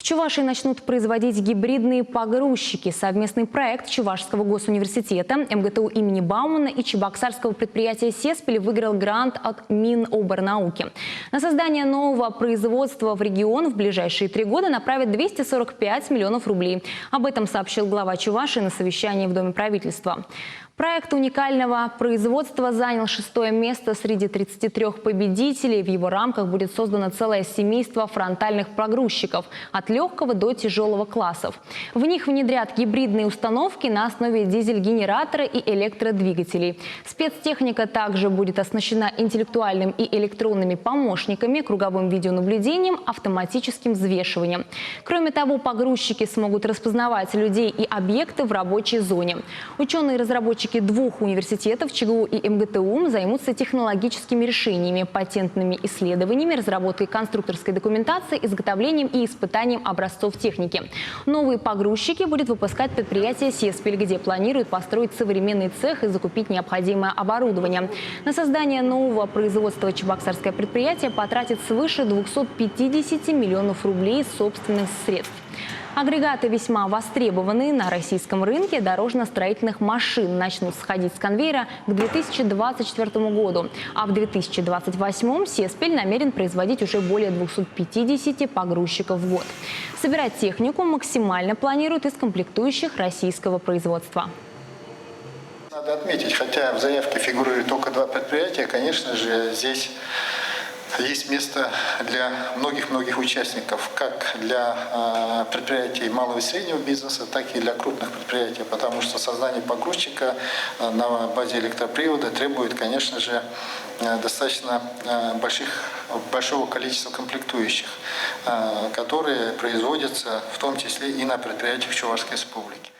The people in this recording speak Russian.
Чувашии начнут производить гибридные погрузчики. Совместный проект Чувашского госуниверситета, МГТУ имени Баумана и чебоксарского предприятия «Сеспель» выиграл грант от Миноборнауки. На создание нового производства в регион в ближайшие 3 года направят 245 миллионов рублей. Об этом сообщил глава Чувашии на совещании в Доме правительства. Проект уникального производства занял 6-е место среди 33 победителей. В его рамках будет создано целое семейство фронтальных погрузчиков от легкого до тяжелого классов. В них внедрят гибридные установки на основе дизель-генератора и электродвигателей. Спецтехника также будет оснащена интеллектуальным и электронными помощниками, круговым видеонаблюдением, автоматическим взвешиванием. Кроме того, погрузчики смогут распознавать людей и объекты в рабочей зоне. Ученые-разработчики 2 университетов ЧГУ и МГТУ займутся технологическими решениями, патентными исследованиями, разработкой конструкторской документации, изготовлением и испытанием образцов техники. Новые погрузчики будет выпускать предприятие «Сеспель», где планируют построить современный цех и закупить необходимое оборудование. На создание нового производства чебоксарское предприятие потратит свыше 250 миллионов рублей собственных средств. Агрегаты весьма востребованы на российском рынке дорожно-строительных машин. Начнут сходить с конвейера к 2024 году. А в 2028 «Сеспель» намерен производить уже более 250 погрузчиков в год. Собирать технику максимально планируют из комплектующих российского производства. Надо отметить, хотя в заявке фигурирует только 2 предприятия, конечно же, здесь есть место для многих-многих участников, как для предприятий малого и среднего бизнеса, так и для крупных предприятий, потому что создание погрузчика на базе электропривода требует, конечно же, достаточно большого количества комплектующих, которые производятся в том числе и на предприятиях Чувашской Республики.